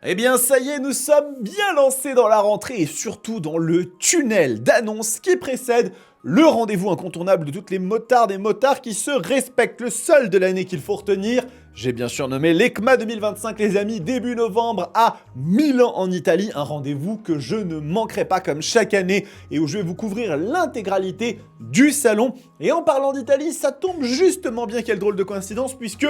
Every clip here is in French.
Eh bien ça y est, nous sommes bien lancés dans la rentrée et surtout dans le tunnel d'annonces qui précède le rendez-vous incontournable de toutes les motardes et motards qui se respectent. Le seul de l'année qu'il faut retenir, j'ai bien sûr nommé l'ECMA 2025 les amis, début novembre à Milan en Italie, un rendez-vous que je ne manquerai pas comme chaque année et où je vais vous couvrir l'intégralité du salon. Et en parlant d'Italie, ça tombe justement bien, quelle drôle de coïncidence, puisque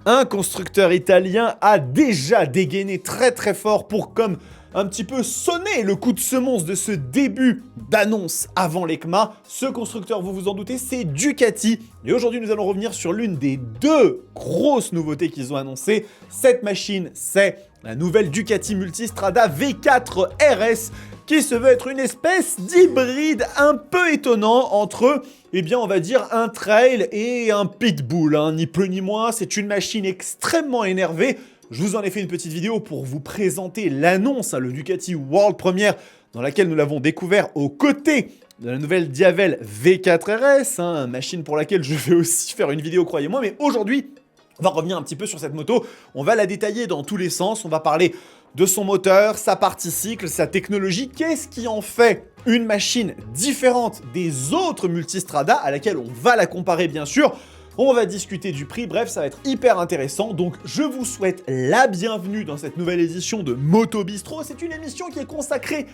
un constructeur italien a déjà dégainé très fort pour comme un petit peu sonner le coup de semonce de ce début d'annonce avant l'ECMA. Ce constructeur, vous vous en doutez, c'est Ducati. Et aujourd'hui, nous allons revenir sur l'une des deux grosses nouveautés qu'ils ont annoncées. Cette machine, c'est la nouvelle Ducati Multistrada V4 RS, qui se veut être une espèce d'hybride un peu étonnant entre, eh bien, on va dire un trail et un pitbull, hein, ni plus ni moins. C'est une machine extrêmement énervée. Je vous en ai fait une petite vidéo pour vous présenter l'annonce, hein, le Ducati World Premiere, dans laquelle nous l'avons découvert aux côtés de la nouvelle Diavel V4 RS, hein, machine pour laquelle je vais aussi faire une vidéo, croyez-moi. Mais aujourd'hui, on va revenir un petit peu sur cette moto, on va la détailler dans tous les sens, on va parler de son moteur, sa partie cycle, sa technologie, qu'est-ce qui en fait une machine différente des autres Multistrada à laquelle on va la comparer bien sûr. On va discuter du prix, bref, ça va être hyper intéressant. Donc, je vous souhaite la bienvenue dans cette nouvelle édition de Moto Bistro. C'est une émission qui est consacrée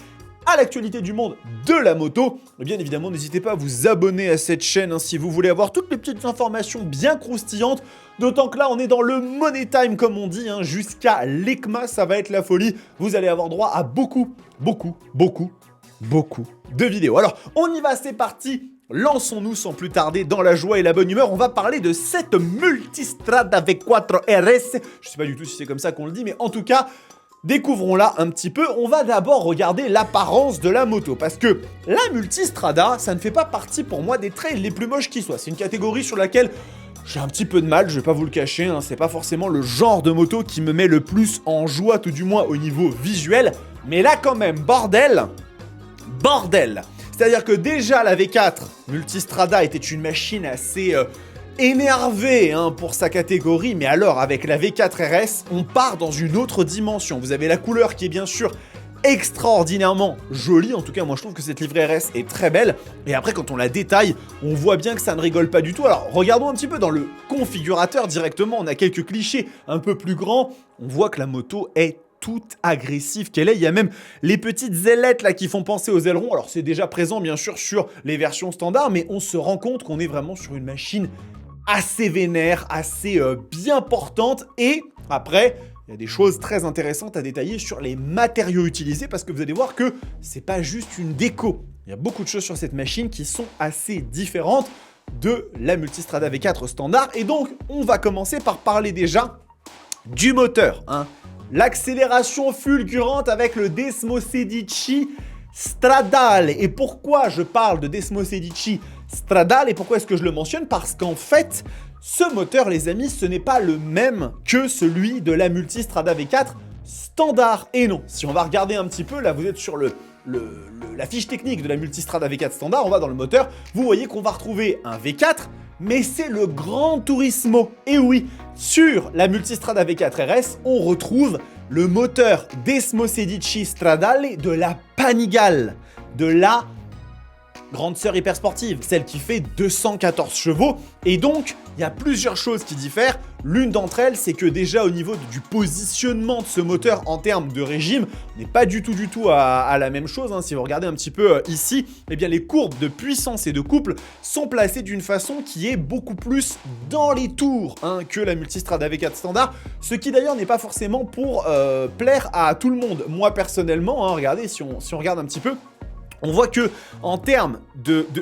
à l'actualité du monde de la moto. Et bien évidemment, n'hésitez pas à vous abonner à cette chaîne hein, si vous voulez avoir toutes les petites informations bien croustillantes. D'autant que là, on est dans le money time, comme on dit, hein, jusqu'à l'ECMA, ça va être la folie. Vous allez avoir droit à beaucoup de vidéos. Alors, on y va, c'est parti. Lançons-nous sans plus tarder dans la joie et la bonne humeur. On va parler de cette Multistrada V4 RS. Je sais pas du tout si c'est comme ça qu'on le dit, mais en tout cas, découvrons-la un petit peu. On va d'abord regarder l'apparence de la moto, parce que la Multistrada, ça ne fait pas partie pour moi des trails les plus moches qui soient. C'est une catégorie sur laquelle j'ai un petit peu de mal, je vais pas vous le cacher, hein, c'est pas forcément le genre de moto qui me met le plus en joie, tout du moins au niveau visuel. Mais là quand même, bordel. C'est-à-dire que déjà la V4 Multistrada était une machine assez énervée hein, pour sa catégorie, mais alors avec la V4 RS, on part dans une autre dimension. Vous avez la couleur qui est bien sûr extraordinairement jolie, en tout cas moi je trouve que cette livrée RS est très belle, et après quand on la détaille, on voit bien que ça ne rigole pas du tout. Alors regardons un petit peu dans le configurateur directement, on a quelques clichés un peu plus grands, on voit que la moto est toute agressive qu'elle est. Il y a même les petites ailettes là qui font penser aux ailerons. Alors c'est déjà présent bien sûr sur les versions standards, mais on se rend compte qu'on est vraiment sur une machine assez vénère, assez bien portante. Et après, il y a des choses très intéressantes à détailler sur les matériaux utilisés, parce que vous allez voir que c'est pas juste une déco. Il y a beaucoup de choses sur cette machine qui sont assez différentes de la Multistrada V4 standard. Et donc, on va commencer par parler déjà du moteur, hein. L'accélération fulgurante avec le Desmosedici Stradale. Et pourquoi je parle de Desmosedici Stradale et pourquoi est-ce que je le mentionne? Parce qu'en fait, ce moteur, les amis, ce n'est pas le même que celui de la Multistrada V4 standard. Et non, si on va regarder un petit peu, là vous êtes sur la fiche technique de la Multistrada V4 standard, on va dans le moteur, vous voyez qu'on va retrouver un V4, mais c'est le Gran Turismo. Et oui, sur la Multistrada V4 RS, on retrouve le moteur Desmosedici Stradale de la Panigale, de la grande sœur hyper sportive, celle qui fait 214 chevaux. Et donc, il y a plusieurs choses qui diffèrent. L'une d'entre elles, c'est que déjà au niveau du positionnement de ce moteur en termes de régime, on n'est pas du tout à la même chose. Hein. Si vous regardez un petit peu ici, eh bien les courbes de puissance et de couple sont placées d'une façon qui est beaucoup plus dans les tours hein, que la Multistrada V4 standard. Ce qui d'ailleurs n'est pas forcément pour plaire à tout le monde. Moi personnellement, hein, regardez, si on regarde un petit peu, on voit que en termes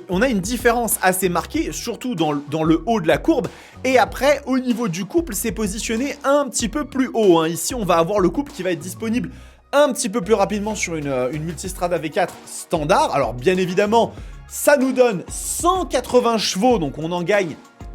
on a une différence assez marquée, surtout dans le haut de la courbe. Et après, au niveau du couple, c'est positionné un petit peu plus haut. Hein. Ici, on va avoir le couple qui va être disponible un petit peu plus rapidement sur une Multistrada V4 standard. Alors, bien évidemment, ça nous donne 180 chevaux, donc on en gagne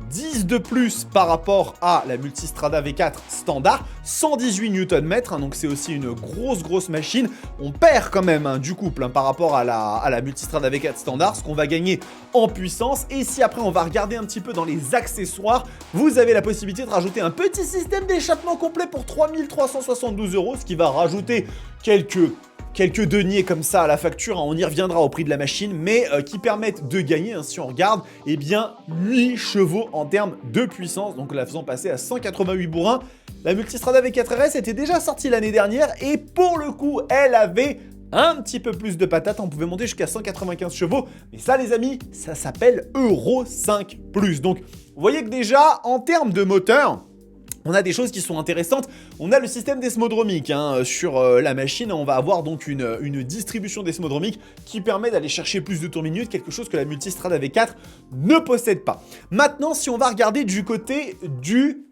10 de plus par rapport à la Multistrada V4 standard, 118 Nm, donc c'est aussi une grosse machine. On perd quand même du couple par rapport à la Multistrada V4 standard, ce qu'on va gagner en puissance. Et si après on va regarder un petit peu dans les accessoires, vous avez la possibilité de rajouter un petit système d'échappement complet pour 3372 €, ce qui va rajouter quelques deniers comme ça à la facture, on y reviendra au prix de la machine, mais qui permettent de gagner, si on regarde, eh bien 8 chevaux en termes de puissance, donc la faisant passer à 188 bourrins. La Multistrada V4 RS était déjà sortie l'année dernière, et pour le coup, elle avait un petit peu plus de patates, on pouvait monter jusqu'à 195 chevaux, mais ça les amis, ça s'appelle Euro 5+. Donc vous voyez que déjà, en termes de moteur, on a des choses qui sont intéressantes. On a le système desmodromique sur la machine. On va avoir donc une distribution desmodromique qui permet d'aller chercher plus de tours minutes, quelque chose que la Multistrada V4 ne possède pas. Maintenant, si on va regarder du côté du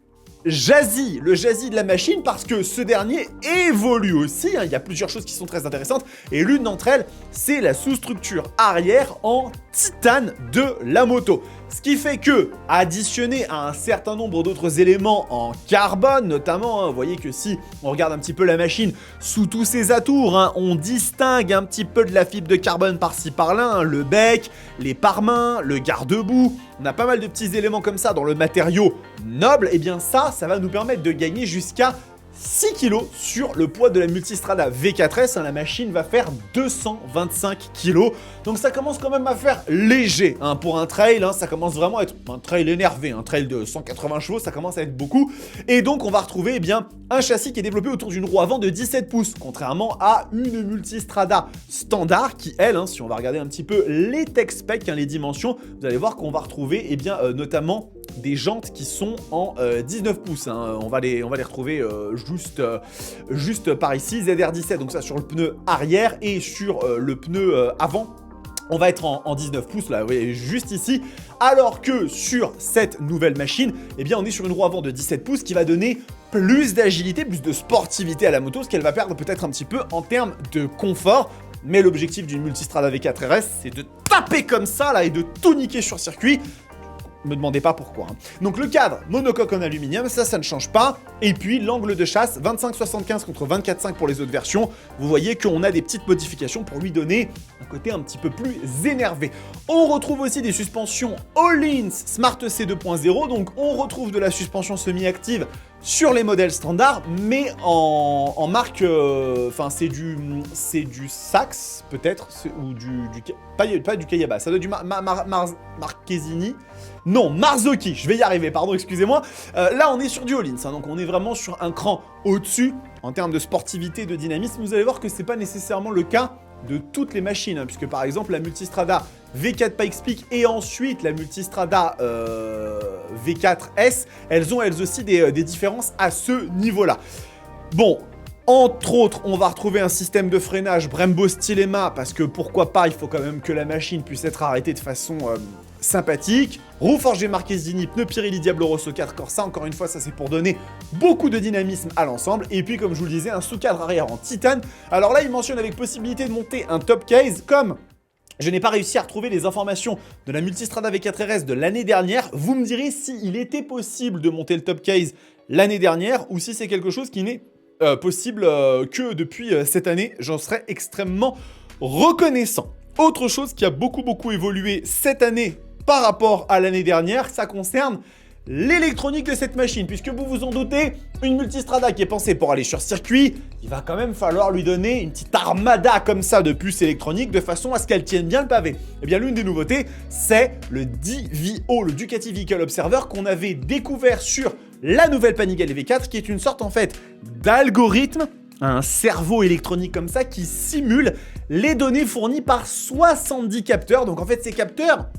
Jazzy, le Jazzy de la machine, parce que ce dernier évolue aussi, il y a plusieurs choses qui sont très intéressantes, et l'une d'entre elles, c'est la sous-structure arrière en titane de la moto. Ce qui fait que, additionné à un certain nombre d'autres éléments en carbone, notamment, vous voyez que si on regarde un petit peu la machine sous tous ses atours, on distingue un petit peu de la fibre de carbone par-ci par-là, le bec, les pare-mains, le garde-boue, on a pas mal de petits éléments comme ça dans le matériau noble, et bien ça va nous permettre de gagner jusqu'à 6 kg sur le poids de la Multistrada V4S, la machine va faire 225 kg, donc ça commence quand même à faire léger pour un trail, ça commence vraiment à être un trail énervé, un trail de 180 chevaux, ça commence à être beaucoup, et donc on va retrouver un châssis qui est développé autour d'une roue avant de 17 pouces, contrairement à une Multistrada standard qui, elle, si on va regarder un petit peu les tech specs, les dimensions, vous allez voir qu'on va retrouver notamment des jantes qui sont en 19 pouces, on va les retrouver juste par ici, ZR17, donc ça sur le pneu arrière, et sur le pneu avant, on va être en 19 pouces, là, vous voyez, juste ici, alors que sur cette nouvelle machine, on est sur une roue avant de 17 pouces qui va donner plus d'agilité, plus de sportivité à la moto, ce qu'elle va perdre peut-être un petit peu en termes de confort. Mais l'objectif d'une Multistrada V4 RS, c'est de taper comme ça, là, et de tout niquer sur circuit. Me demandez pas pourquoi. Donc le cadre, monocoque en aluminium, ça ne change pas. Et puis l'angle de chasse, 25-75 contre 24-5 pour les autres versions. Vous voyez qu'on a des petites modifications pour lui donner un côté un petit peu plus énervé. On retrouve aussi des suspensions Öhlins Smart C 2.0. Donc on retrouve de la suspension semi-active sur les modèles standards, mais en marque, c'est du Sax peut-être, ou pas du Kayaba, ça doit être du Marchesini. Non, Marzocchi, je vais y arriver, pardon, excusez-moi. Là, on est sur du Öhlins, donc on est vraiment sur un cran au-dessus en termes de sportivité, de dynamisme. Vous allez voir que c'est pas nécessairement le cas de toutes les machines, puisque par exemple la Multistrada V4 Pikes Peak et ensuite la Multistrada V4S, elles ont elles aussi des différences à ce niveau-là. Bon, entre autres, on va retrouver un système de freinage Brembo Stilema, parce que pourquoi pas, il faut quand même que la machine puisse être arrêtée de façon sympathique. Roue forgée Marchesini, pneu Pirelli Diablo Rosso 4 Corsa, encore une fois, ça c'est pour donner beaucoup de dynamisme à l'ensemble. Et puis, comme je vous le disais, un sous-cadre arrière en titane. Alors là, il mentionne avec possibilité de monter un top case, comme je n'ai pas réussi à retrouver les informations de la Multistrada V4 RS de l'année dernière. Vous me direz s'il était possible de monter le top case l'année dernière, ou si c'est quelque chose qui n'est possible que depuis cette année. J'en serais extrêmement reconnaissant. Autre chose qui a beaucoup évolué cette année par rapport à l'année dernière, ça concerne l'électronique de cette machine, puisque vous vous en doutez, une Multistrada qui est pensée pour aller sur circuit, il va quand même falloir lui donner une petite armada comme ça de puces électroniques de façon à ce qu'elle tienne bien le pavé. Et bien l'une des nouveautés, c'est le DVO, le Ducati Vehicle Observer, qu'on avait découvert sur la nouvelle Panigale V4, qui est une sorte en fait d'algorithme, un cerveau électronique comme ça, qui simule les données fournies par 70 capteurs. Donc en fait ces capteurs,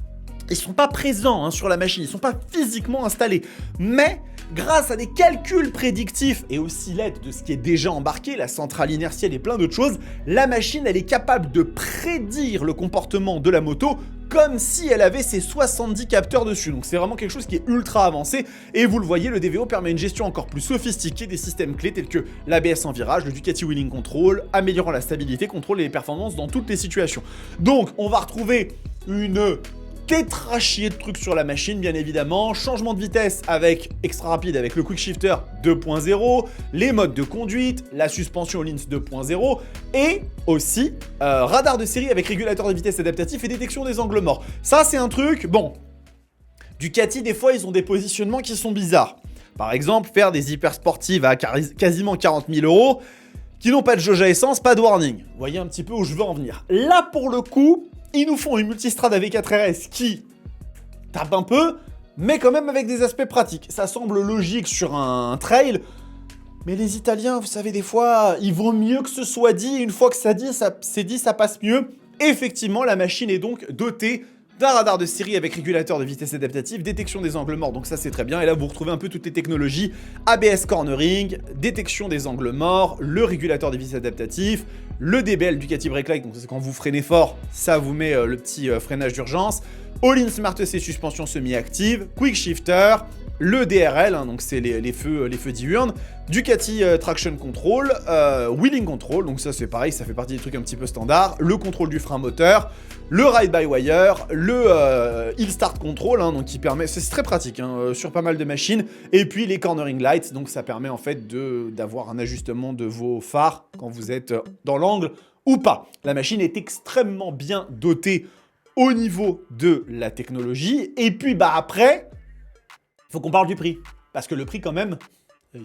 ils sont pas présents sur la machine, ils sont pas physiquement installés, mais grâce à des calculs prédictifs et aussi l'aide de ce qui est déjà embarqué, la centrale inertielle et plein d'autres choses, la machine elle est capable de prédire le comportement de la moto comme si elle avait ses 70 capteurs dessus. Donc c'est vraiment quelque chose qui est ultra avancé, et vous le voyez, le DVO permet une gestion encore plus sophistiquée des systèmes clés tels que l'ABS en virage, le Ducati Wheeling Control, améliorant la stabilité, contrôle et les performances dans toutes les situations. Donc on va retrouver une tétrachier de trucs sur la machine, bien évidemment. Changement de vitesse avec extra rapide avec le Quick Shifter 2.0, les modes de conduite, la suspension Lynx 2.0 et aussi radar de série avec régulateur de vitesse adaptatif et détection des angles morts. Ça, c'est un truc, bon, Ducati, des fois, ils ont des positionnements qui sont bizarres. Par exemple, faire des hyper sportives à quasiment 40 000 euros qui n'ont pas de jauge à essence, pas de warning. Vous voyez un petit peu où je veux en venir. Là, pour le coup, ils nous font une Multistrada V4 RS qui tape un peu, mais quand même avec des aspects pratiques. Ça semble logique sur un trail, mais les Italiens, vous savez, des fois, il vaut mieux que ce soit dit. Une fois que c'est dit, ça passe mieux. Effectivement, la machine est donc dotée d'un radar de série avec régulateur de vitesse adaptative, détection des angles morts, donc ça c'est très bien. Et là vous retrouvez un peu toutes les technologies, ABS cornering, détection des angles morts, le régulateur de vitesse adaptatif, le DBL Ducati Brake Light, donc c'est quand vous freinez fort, ça vous met le petit freinage d'urgence, All-in Smart C suspension semi-active, Quick Shifter, le DRL, hein, donc c'est les feux diurnes, Ducati Traction Control, Wheeling Control, donc ça c'est pareil, ça fait partie des trucs un petit peu standards, le contrôle du frein moteur, le Ride-by-Wire, le Hill Start Control, hein, donc qui permet, c'est très pratique hein, sur pas mal de machines, et puis les Cornering Lights, donc ça permet en fait d'avoir un ajustement de vos phares quand vous êtes dans l'angle ou pas. La machine est extrêmement bien dotée au niveau de la technologie, et puis bah après, il faut qu'on parle du prix, parce que le prix quand même, il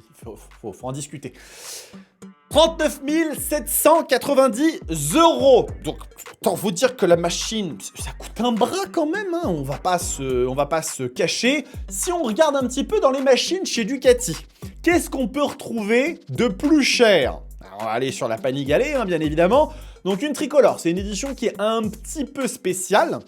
faut en discuter. 39 790 €. Donc, autant vous dire que la machine, ça coûte un bras quand même, hein. On va pas se cacher. Si on regarde un petit peu dans les machines chez Ducati, qu'est-ce qu'on peut retrouver de plus cher? Alors, on va aller sur la Panigale, hein, bien évidemment. Donc, une tricolore, c'est une édition qui est un petit peu spéciale.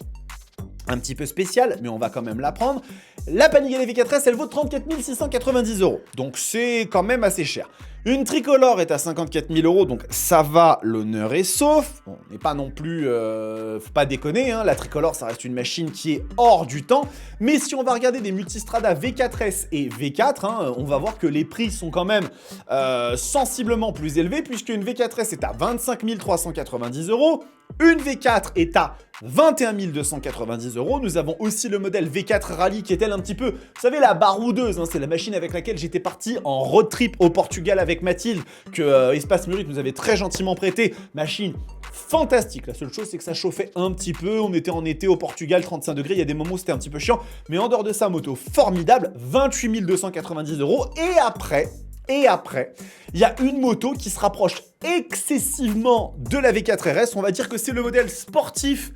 Mais on va quand même la prendre. La Panigale V4S, elle vaut 34 690 €. Donc c'est quand même assez cher. Une tricolore est à 54 000 €, donc ça va, l'honneur est sauf. Bon, on n'est pas non plus... faut pas déconner, hein, la tricolore, ça reste une machine qui est hors du temps. Mais si on va regarder des Multistrada V4S et V4, hein, on va voir que les prix sont quand même sensiblement plus élevés, puisqu'une V4S est à 25 390 €. Une V4 est à 21 290 €. Nous avons aussi le modèle V4 Rally qui est elle un petit peu, vous savez, la baroudeuse, hein, c'est la machine avec laquelle j'étais parti en road trip au Portugal avec Mathilde, que Espace Murit nous avait très gentiment prêté. Machine fantastique. La seule chose, c'est que ça chauffait un petit peu. On était en été au Portugal, 35 degrés. Il y a des moments où c'était un petit peu chiant. Mais en dehors de ça, moto formidable, 28 290 €. Et après, il y a une moto qui se rapproche excessivement de la V4 RS. On va dire que c'est le modèle sportif,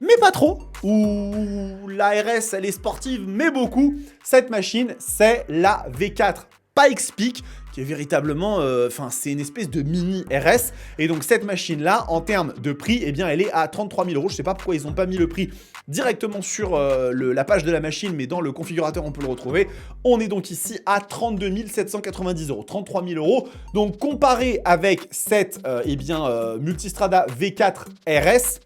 mais pas trop. Ou la RS, elle est sportive, mais beaucoup. Cette machine, c'est la V4 Pikes Peak, qui est véritablement, c'est une espèce de mini RS. Et donc cette machine-là, en termes de prix, eh bien, elle est à 33 000 €. Je sais pas pourquoi ils n'ont pas mis le prix directement sur la page de la machine, mais dans le configurateur, on peut le retrouver. On est donc ici à 32 790 €, 33 000 €. Donc comparé avec cette Multistrada V4 RS,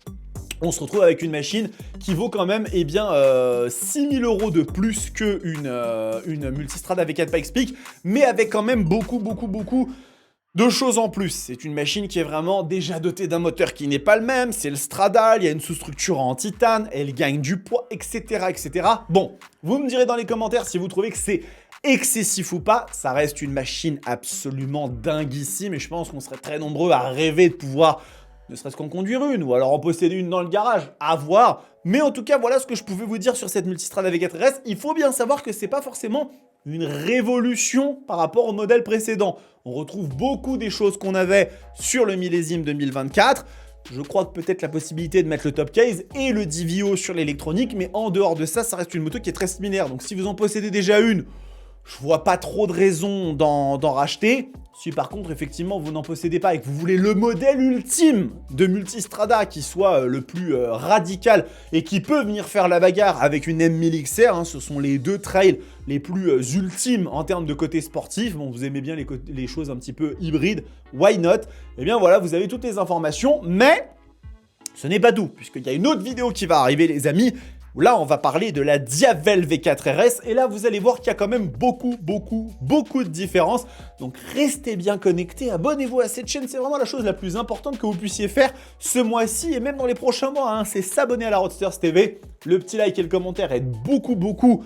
on se retrouve avec une machine qui vaut quand même 6 000 € de plus qu'une Multistrada V4 Pikes Peak, mais avec quand même beaucoup de choses en plus. C'est une machine qui est vraiment déjà dotée d'un moteur qui n'est pas le même, c'est le Strada, il y a une sous-structure en titane, elle gagne du poids, etc., etc. Bon, vous me direz dans les commentaires si vous trouvez que c'est excessif ou pas. Ça reste une machine absolument dinguissime et je pense qu'on serait très nombreux à rêver de pouvoir ne serait-ce qu'en conduire une, ou alors en posséder une dans le garage, à voir. Mais en tout cas, voilà ce que je pouvais vous dire sur cette Multistrada V4 RS. Il faut bien savoir que c'est pas forcément une révolution par rapport au modèle précédent. On retrouve beaucoup des choses qu'on avait sur le millésime 2024. Je crois que peut-être la possibilité de mettre le top case et le DVO sur l'électronique, mais en dehors de ça, ça reste une moto qui est très similaire. Donc si vous en possédez déjà une, je vois pas trop de raison d'en racheter. Si par contre, effectivement, vous n'en possédez pas et que vous voulez le modèle ultime de Multistrada qui soit le plus radical et qui peut venir faire la bagarre avec une M1000 XR, hein, ce sont les deux trails les plus ultimes en termes de côté sportif. Bon, vous aimez bien les choses un petit peu hybrides, why not? Eh bien voilà, vous avez toutes les informations, mais ce n'est pas tout, puisqu'il y a une autre vidéo qui va arriver, les amis. Là, on va parler de la Diavel V4 RS, et là, vous allez voir qu'il y a quand même beaucoup de différences. Donc, restez bien connectés, abonnez-vous à cette chaîne, c'est vraiment la chose la plus importante que vous puissiez faire ce mois-ci, et même dans les prochains mois, hein, c'est s'abonner à la Roadsters TV. Le petit like et le commentaire aident beaucoup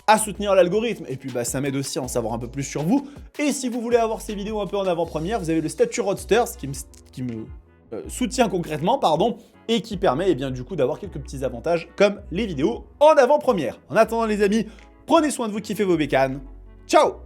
à soutenir l'algorithme, et puis bah, ça m'aide aussi à en savoir un peu plus sur vous. Et si vous voulez avoir ces vidéos un peu en avant-première, vous avez le statut Roadsters qui me soutient concrètement, pardon, et qui permet bien du coup d'avoir quelques petits avantages comme les vidéos en avant-première. En attendant les amis, prenez soin de vous, kiffez vos bécanes. Ciao!